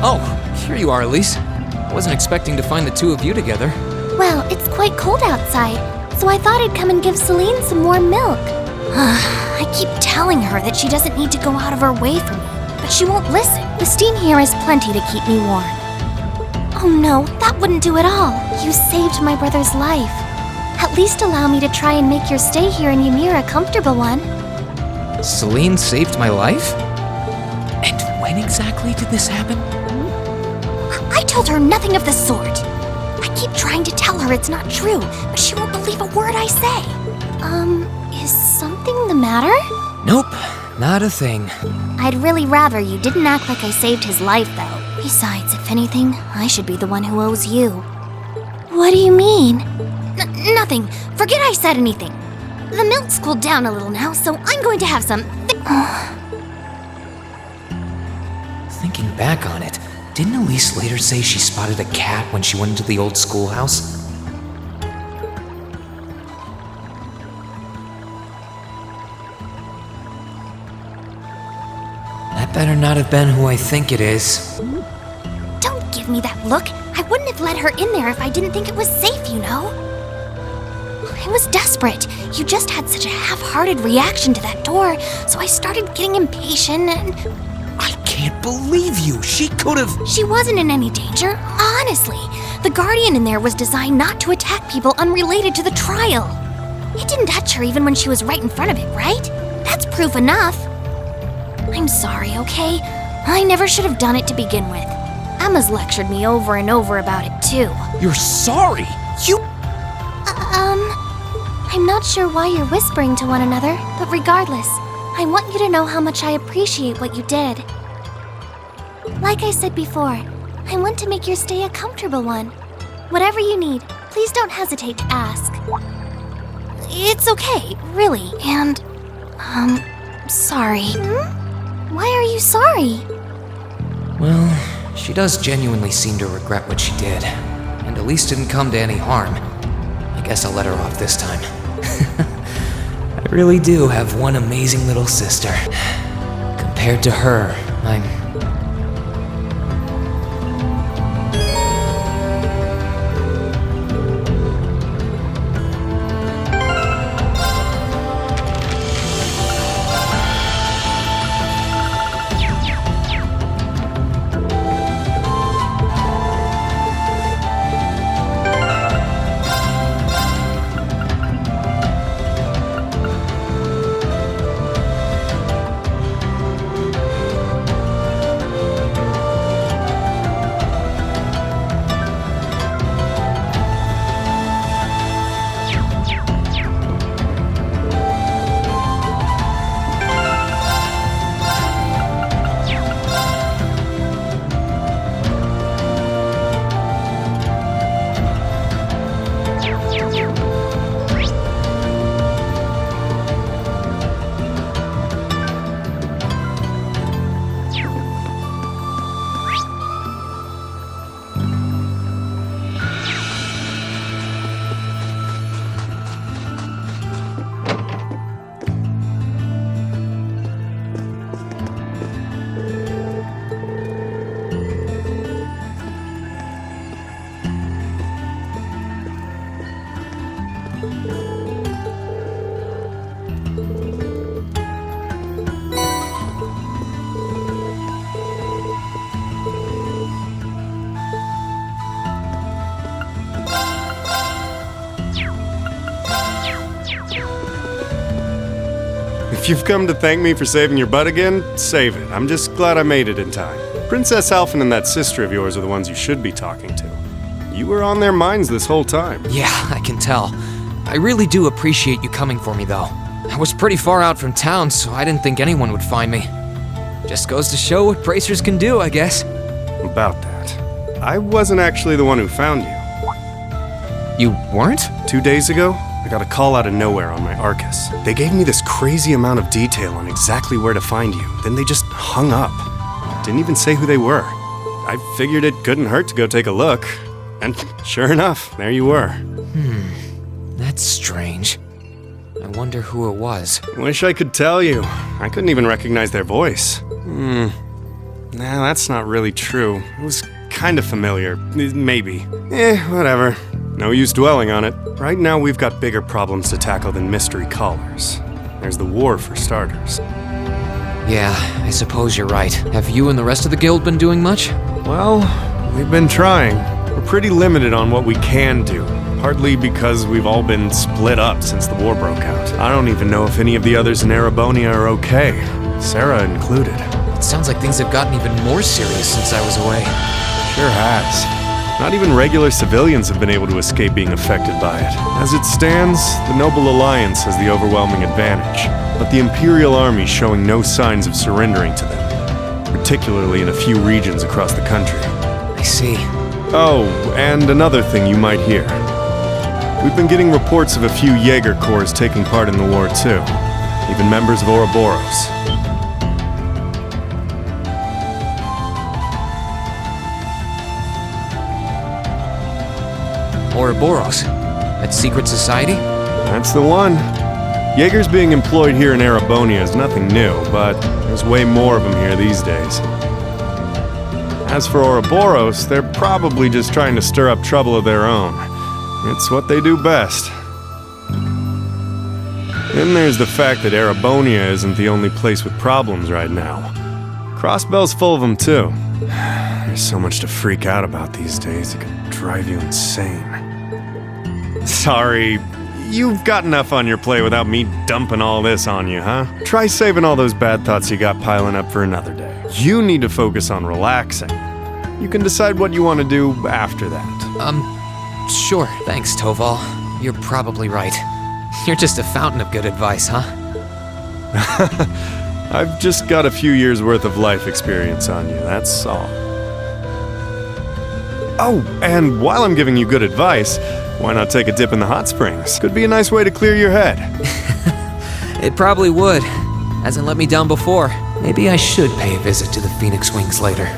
Oh, here you are, Elise. I wasn't expecting to find the two of you together. Well, it's quite cold outside, so I thought I'd come and give Celine some warm milk. I keep telling her that she doesn't need to go out of her way for me, but she won't listen. The steam here is plenty to keep me warm. Oh no, that wouldn't do at all. You saved my brother's life. At least allow me to try and make your stay here in Ymir a comfortable one. Celine saved my life? And when exactly did this happen? I told her nothing of the sort. I keep trying to tell her it's not true, but she won't believe a word I say. Is something the matter? Nope, not a thing. I'd really rather you didn't act like I saved his life, though. Besides, if anything, I should be the one who owes you. What do you mean? Nothing. Forget I said anything. The milk's cooled down a little now, so I'm going to have some. Thinking back on it, didn't Elise later say she spotted a cat when she went into the old schoolhouse? That better not have been who I think it is. Don't give me that look. I wouldn't have let her in there if I didn't think it was safe, you know? I was desperate. You just had such a half-hearted reaction to that door, so I started getting impatient and... I can't believe you! She could've... She wasn't in any danger, honestly. The Guardian in there was designed not to attack people unrelated to the trial. It didn't touch her even when she was right in front of it, right? That's proof enough. I'm sorry, okay? I never should have done it to begin with. Emma's lectured me over and over about it, too. You're sorry? You... I'm not sure why you're whispering to one another, but regardless, I want you to know how much I appreciate what you did. Like I said before, I want to make your stay a comfortable one. Whatever you need, please don't hesitate to ask. It's okay, really, and... sorry. Why are you sorry? Well, she does genuinely seem to regret what she did, and Elise didn't come to any harm. I guess I'll let her off this time. I really do have one amazing little sister. Compared to her, I'm... If you've come to thank me for saving your butt again, save it. I'm just glad I made it in time. Princess Alphen and that sister of yours are the ones you should be talking to. You were on their minds this whole time. Yeah, I can tell. I really do appreciate you coming for me, though. I was pretty far out from town, so I didn't think anyone would find me. Just goes to show what bracers can do, I guess. About that, I wasn't actually the one who found you. You weren't? 2 days ago, I got a call out of nowhere on my Arcus. They gave me this crazy amount of detail on exactly where to find you, then they just hung up. Didn't even say who they were. I figured it couldn't hurt to go take a look. And sure enough, there you were. That's strange. I wonder who it was. Wish I could tell you. I couldn't even recognize their voice. Nah, that's not really true. It was kind of familiar. Maybe. Whatever. No use dwelling on it. Right now, we've got bigger problems to tackle than mystery callers. There's the war, for starters. Yeah, I suppose you're right. Have you and the rest of the guild been doing much? Well, we've been trying. We're pretty limited on what we can do. Partly because we've all been split up since the war broke out. I don't even know if any of the others in Erebonia are okay. Sarah included. It sounds like things have gotten even more serious since I was away. Sure has. Not even regular civilians have been able to escape being affected by it. As it stands, the Noble Alliance has the overwhelming advantage, but the Imperial Army showing no signs of surrendering to them, particularly in a few regions across the country. I see. Oh, and another thing you might hear. We've been getting reports of a few Jaeger Corps taking part in the war too, even members of Ouroboros. Ouroboros? That secret society? That's the one. Jaegers being employed here in Erebonia is nothing new, but there's way more of them here these days. As for Ouroboros, they're probably just trying to stir up trouble of their own. It's what they do best. Then there's the fact that Erebonia isn't the only place with problems right now. Crossbell's full of them too. There's so much to freak out about these days, it could drive you insane. Sorry, you've got enough on your plate without me dumping all this on you, huh? Try saving all those bad thoughts you got piling up for another day. You need to focus on relaxing. You can decide what you want to do after that. Sure. Thanks, Toval. You're probably right. You're just a fountain of good advice, huh? I've just got a few years' worth of life experience on you, that's all. Oh, and while I'm giving you good advice, why not take a dip in the hot springs? Could be a nice way to clear your head. It probably would. Hasn't let me down before. Maybe I should pay a visit to the Phoenix Wings later.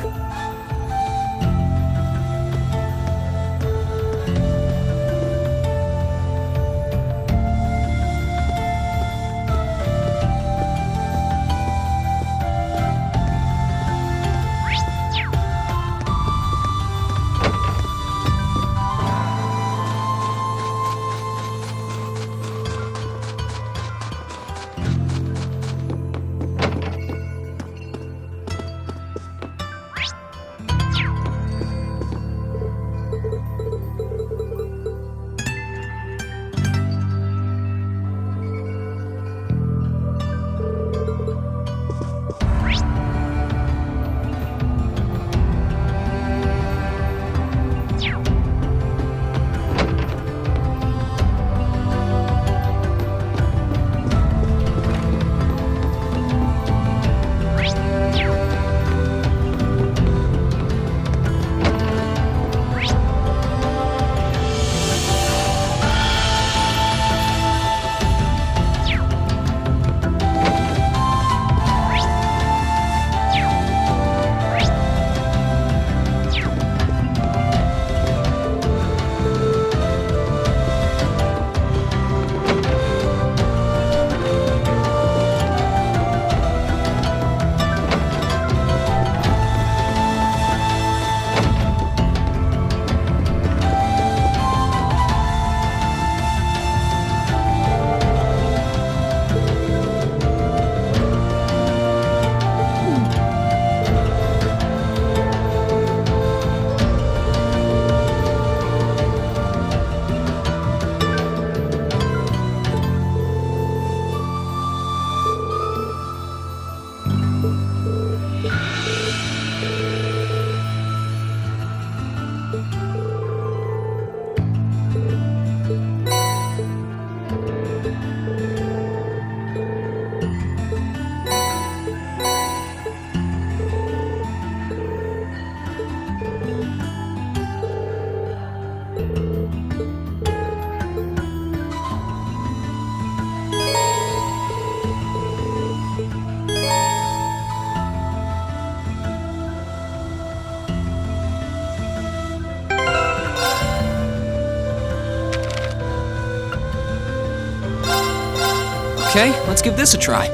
Okay, let's give this a try.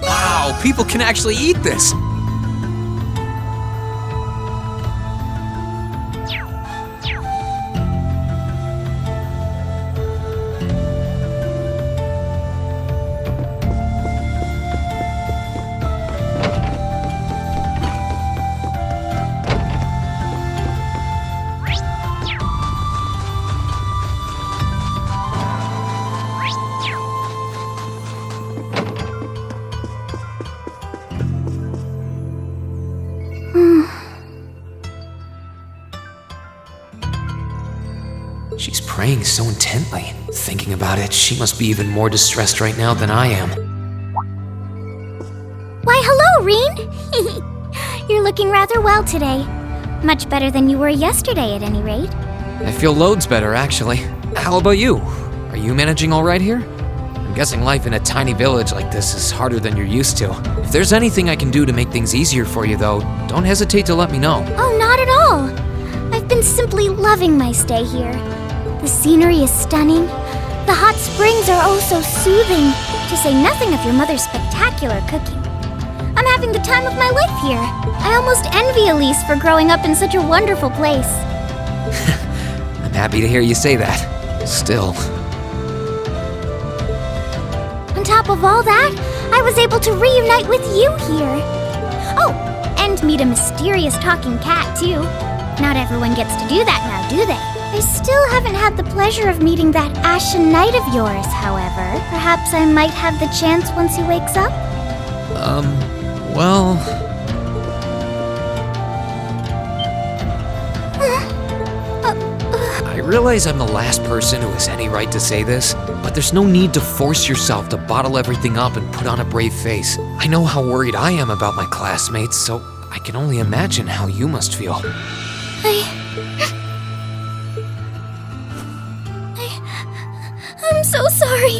Wow, people can actually eat this. She's praying so intently. Thinking about it, she must be even more distressed right now than I am. Why, hello, Reen! You're looking rather well today. Much better than you were yesterday, at any rate. I feel loads better, actually. How about you? Are you managing all right here? I'm guessing life in a tiny village like this is harder than you're used to. If there's anything I can do to make things easier for you, though, don't hesitate to let me know. Oh, not at all. I've been simply loving my stay here. The scenery is stunning. The hot springs are oh so soothing, to say nothing of your mother's spectacular cooking. I'm having the time of my life here. I almost envy Elise for growing up in such a wonderful place. I'm happy to hear you say that. Still. On top of all that, I was able to reunite with you here. Oh, and meet a mysterious talking cat, too. Not everyone gets to do that now, do they? I still haven't had the pleasure of meeting that Ashen Knight of yours, however. Perhaps I might have the chance once he wakes up? Well... I realize I'm the last person who has any right to say this, but there's no need to force yourself to bottle everything up and put on a brave face. I know how worried I am about my classmates, so I can only imagine how you must feel. I'm so sorry.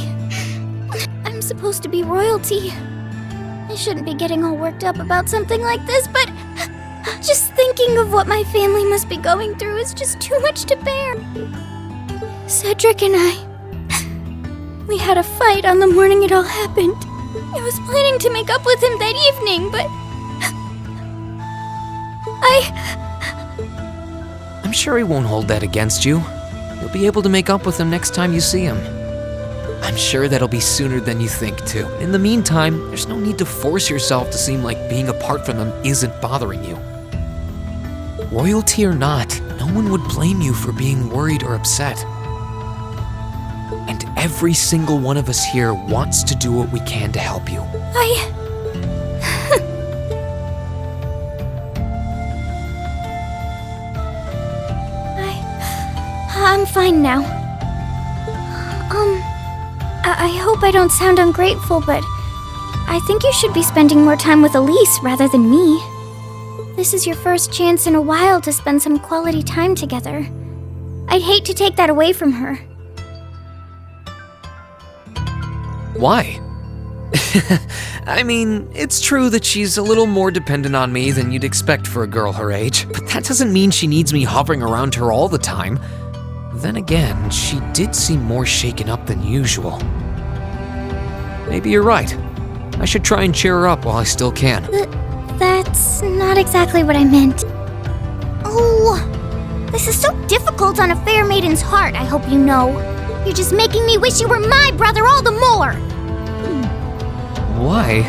I'm supposed to be royalty. I shouldn't be getting all worked up about something like this, but just thinking of what my family must be going through is just too much to bear. Cedric and I, we had a fight on the morning it all happened. I was planning to make up with him that evening, but I'm sure he won't hold that against you. You'll be able to make up with him next time you see him. I'm sure that'll be sooner than you think, too. In the meantime, there's no need to force yourself to seem like being apart from them isn't bothering you. Royalty or not, no one would blame you for being worried or upset. And every single one of us here wants to do what we can to help you. I'm fine now. I hope I don't sound ungrateful, but I think you should be spending more time with Elise rather than me. This is your first chance in a while to spend some quality time together. I'd hate to take that away from her. Why? I mean, it's true that she's a little more dependent on me than you'd expect for a girl her age, but that doesn't mean she needs me hovering around her all the time. Then again, she did seem more shaken up than usual. Maybe you're right. I should try and cheer her up while I still can. That's not exactly what I meant. Oh, this is so difficult on a fair maiden's heart, I hope you know. You're just making me wish you were my brother all the more. Why?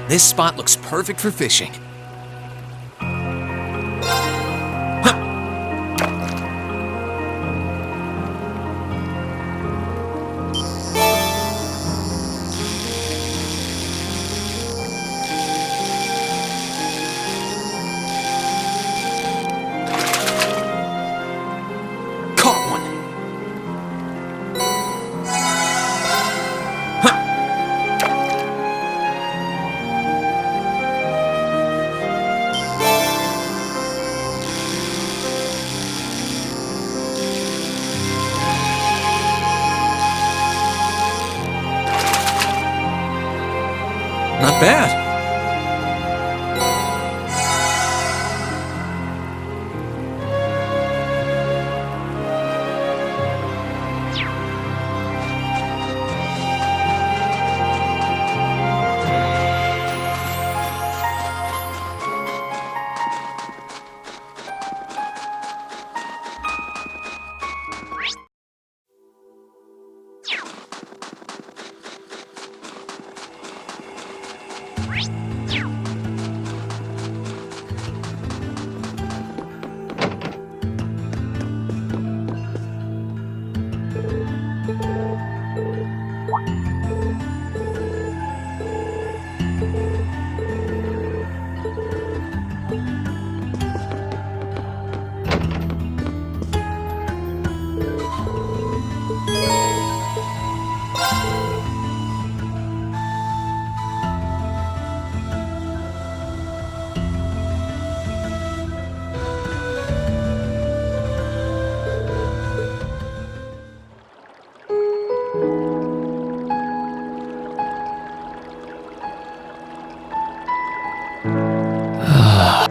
This spot looks perfect for fishing. Caught one. Not bad.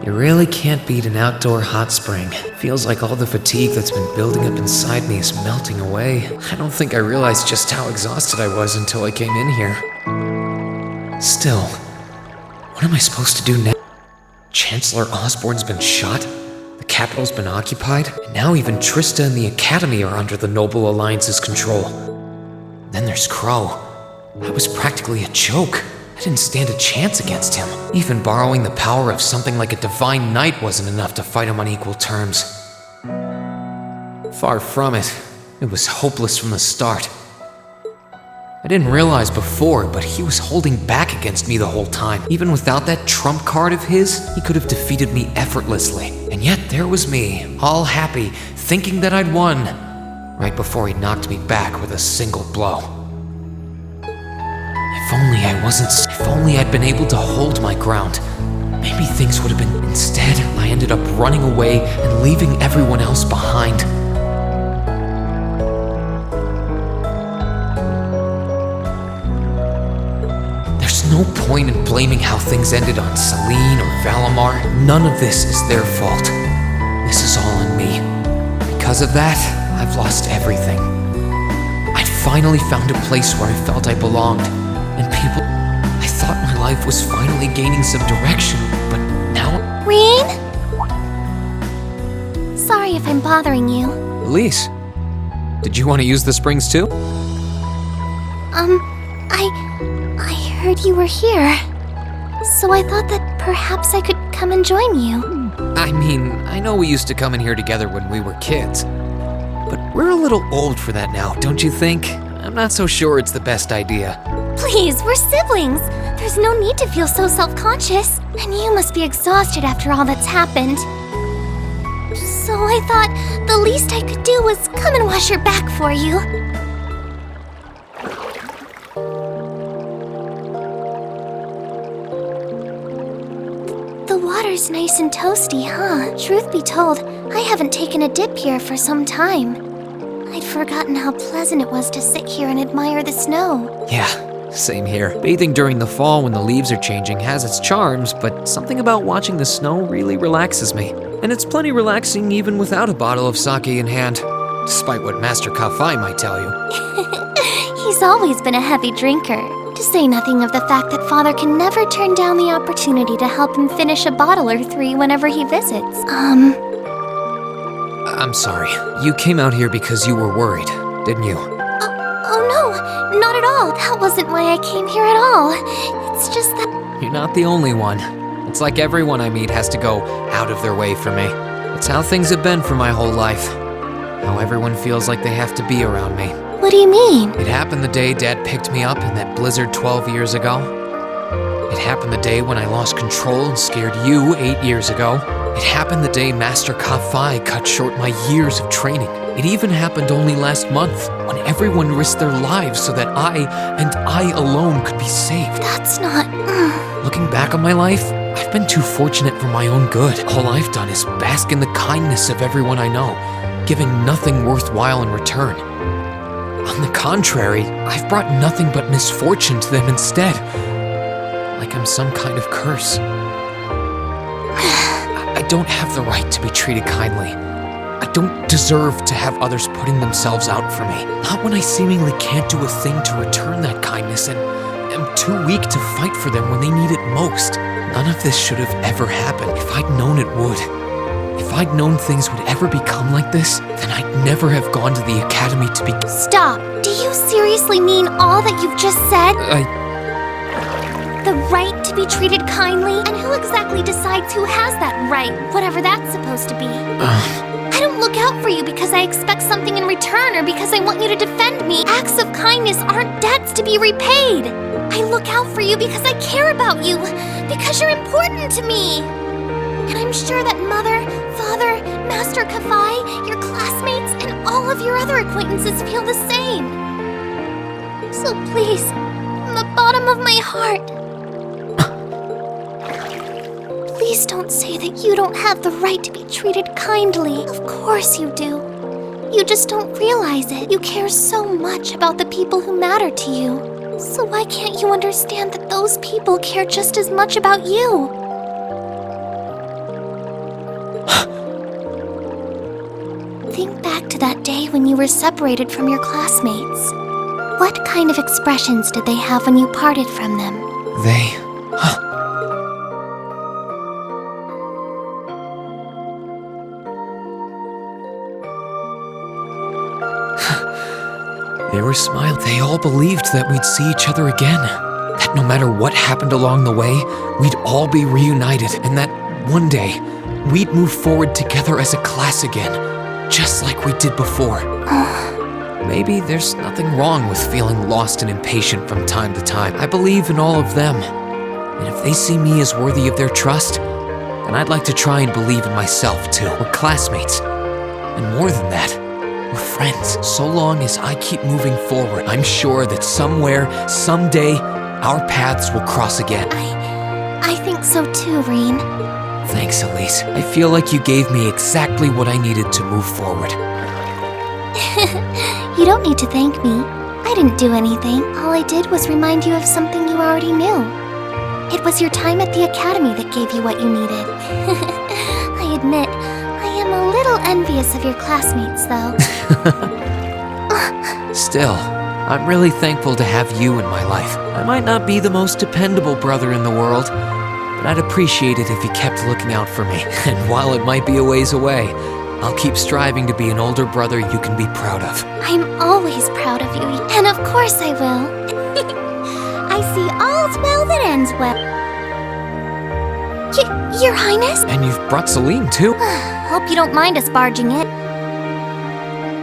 You really can't beat an outdoor hot spring. Feels like all the fatigue that's been building up inside me is melting away. I don't think I realized just how exhausted I was until I came in here. Still, what am I supposed to do now? Chancellor Osborne's been shot, the capital's been occupied, and now even Trista and the Academy are under the Noble Alliance's control. Then there's Crow. I was practically a joke. I didn't stand a chance against him. Even borrowing the power of something like a Divine Knight wasn't enough to fight him on equal terms. Far from it. It was hopeless from the start. I didn't realize before, but he was holding back against me the whole time. Even without that trump card of his, he could have defeated me effortlessly. And yet there was me, all happy, thinking that I'd won, right before he knocked me back with a single blow. If only I'd been able to hold my ground. Maybe things would have been. Instead, I ended up running away and leaving everyone else behind. There's no point in blaming how things ended on Celine or Valimar. None of this is their fault. This is all on me. Because of that, I've lost everything. I'd finally found a place where I felt I belonged. And people, I thought my life was finally gaining some direction, but now... Rean? Sorry if I'm bothering you. Elise, did you want to use the springs too? I heard you were here. so I thought that perhaps I could come and join you. I mean, I know we used to come in here together when we were kids, but we're a little old for that now, don't you think? I'm not so sure it's the best idea. Please, we're siblings. There's no need to feel so self-conscious. And you must be exhausted after all that's happened. So I thought the least I could do was come and wash your back for you. The water's nice and toasty, huh? Truth be told, I haven't taken a dip here for some time. I'd forgotten how pleasant it was to sit here and admire the snow. Yeah, same here. Bathing during the fall when the leaves are changing has its charms, but something about watching the snow really relaxes me. And it's plenty relaxing even without a bottle of sake in hand, despite what Master Kafai might tell you. He's always been a heavy drinker. To say nothing of the fact that Father can never turn down the opportunity to help him finish a bottle or three whenever he visits. I'm sorry. You came out here because you were worried, didn't you? Oh no, not at all. That wasn't why I came here at all. It's just that... You're not the only one. It's like everyone I meet has to go out of their way for me. It's how things have been for my whole life. How everyone feels like they have to be around me. What do you mean? It happened the day Dad picked me up in that blizzard 12 years ago. It happened the day when I lost control and scared you 8 years ago. It happened the day Master Kafai cut short my years of training. It even happened only last month, when everyone risked their lives so that I alone could be saved. That's not... Looking back on my life, I've been too fortunate for my own good. All I've done is bask in the kindness of everyone I know, giving nothing worthwhile in return. On the contrary, I've brought nothing but misfortune to them instead. Like I'm some kind of curse. I don't have the right to be treated kindly. I don't deserve to have others putting themselves out for me. Not when I seemingly can't do a thing to return that kindness and am too weak to fight for them when they need it most. None of this should have ever happened. If I'd known it would. If I'd known things would ever become like this, then I'd never have gone to the academy to be... Stop! Do you seriously mean all that you've just said? The right to be treated kindly? And who exactly decides who has that right, whatever that's supposed to be? I don't look out for you because I expect something in return or because I want you to defend me. Acts of kindness aren't debts to be repaid. I look out for you because I care about you, because you're important to me. And I'm sure that Mother, Father, Master Kafai, your classmates, and all of your other acquaintances feel the same. So please, from the bottom of my heart, please don't say that you don't have the right to be treated kindly. Of course you do. You just don't realize it. You care so much about the people who matter to you. So why can't you understand that those people care just as much about you? Think back to that day when you were separated from your classmates. What kind of expressions did they have when you parted from them? They were smiling. They all believed that we'd see each other again. That no matter what happened along the way, we'd all be reunited. And that one day, we'd move forward together as a class again. Just like we did before. Maybe there's nothing wrong with feeling lost and impatient from time to time. I believe in all of them. And if they see me as worthy of their trust, then I'd like to try and believe in myself too. We're classmates. And more than that, we're friends. So long as I keep moving forward, I'm sure that somewhere, someday, our paths will cross again. I think so too, Rean. Thanks, Elise. I feel like you gave me exactly what I needed to move forward. You don't need to thank me. I didn't do anything. All I did was remind you of something you already knew. It was your time at the academy that gave you what you needed. I admit, I am a little envious of your classmates, though. Still, I'm really thankful to have you in my life. I might not be the most dependable brother in the world, but I'd appreciate it if you kept looking out for me. And while it might be a ways away, I'll keep striving to be an older brother you can be proud of. I'm always proud of you, and of course I will. I see all's well that ends well. Your Highness? And you've brought Celine, too. Hope you don't mind us barging in.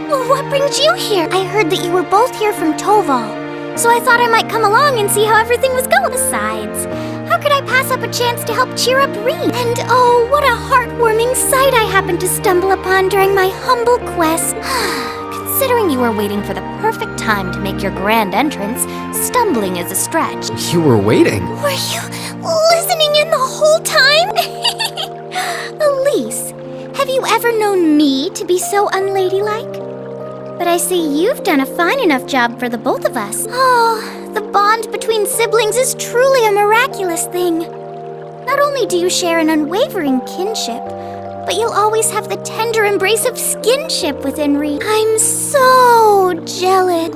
What brings you here? I heard that you were both here from Toval, so I thought I might come along and see how everything was going. Besides, how could I pass up a chance to help cheer up Rean? And oh, what a heartwarming sight I happened to stumble upon during my humble quest. Considering you were waiting for the perfect time to make your grand entrance, stumbling is a stretch. You were waiting. Were you listening in the whole time? Elise, have you ever known me to be so unladylike? But I see you've done a fine enough job for the both of us. Oh, the bond between siblings is truly a miraculous thing. Not only do you share an unwavering kinship, but you'll always have the tender embrace of skinship with Henri. I'm so jealous.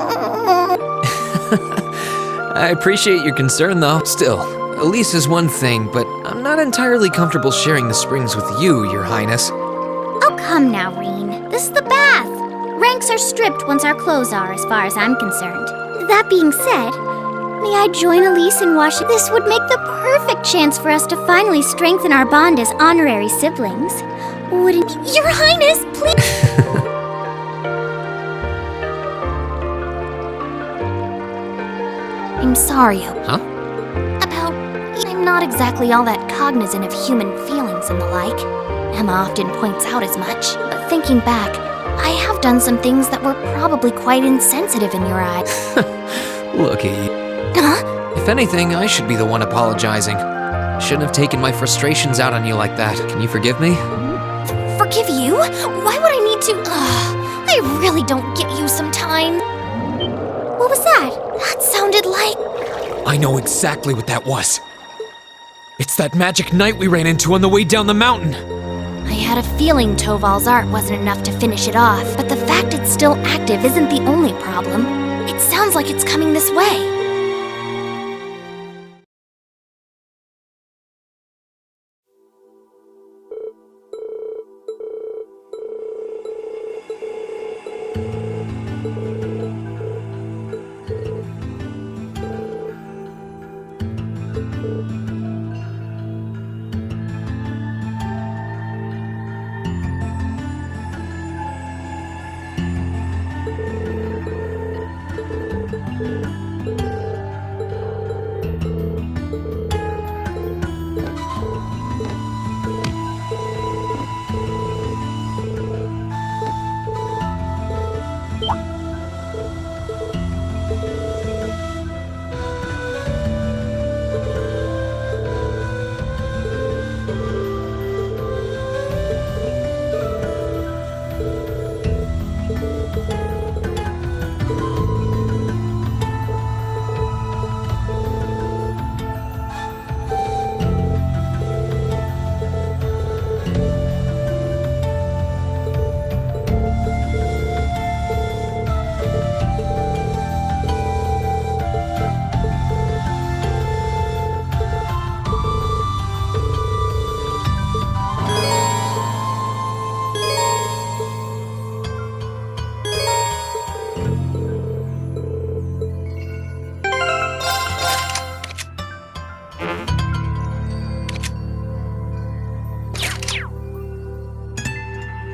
I appreciate your concern, though. Still, Elise is one thing, but I'm not entirely comfortable sharing the springs with you, Your Highness. Oh, come now, Rean. This is the bath. Ranks are stripped once our clothes are, as far as I'm concerned. That being said, may I join Elise in washing? This would make the perfect chance for us to finally strengthen our bond as honorary siblings. Wouldn't Your Highness, please? I'm sorry, Huh? I'm not exactly all that cognizant of human feelings and the like. Emma often points out as much, but thinking back, I have done some things that were probably quite insensitive in your eyes. Look at you. Huh? If anything, I should be the one apologizing. I shouldn't have taken my frustrations out on you like that. Can you forgive me? Forgive you? Why would I need to? I really don't get you sometime. What was that? That sounded like... I know exactly what that was. It's that magic knight we ran into on the way down the mountain. I had a feeling Toval's art wasn't enough to finish it off, but the fact it's still active isn't the only problem. It sounds like it's coming this way.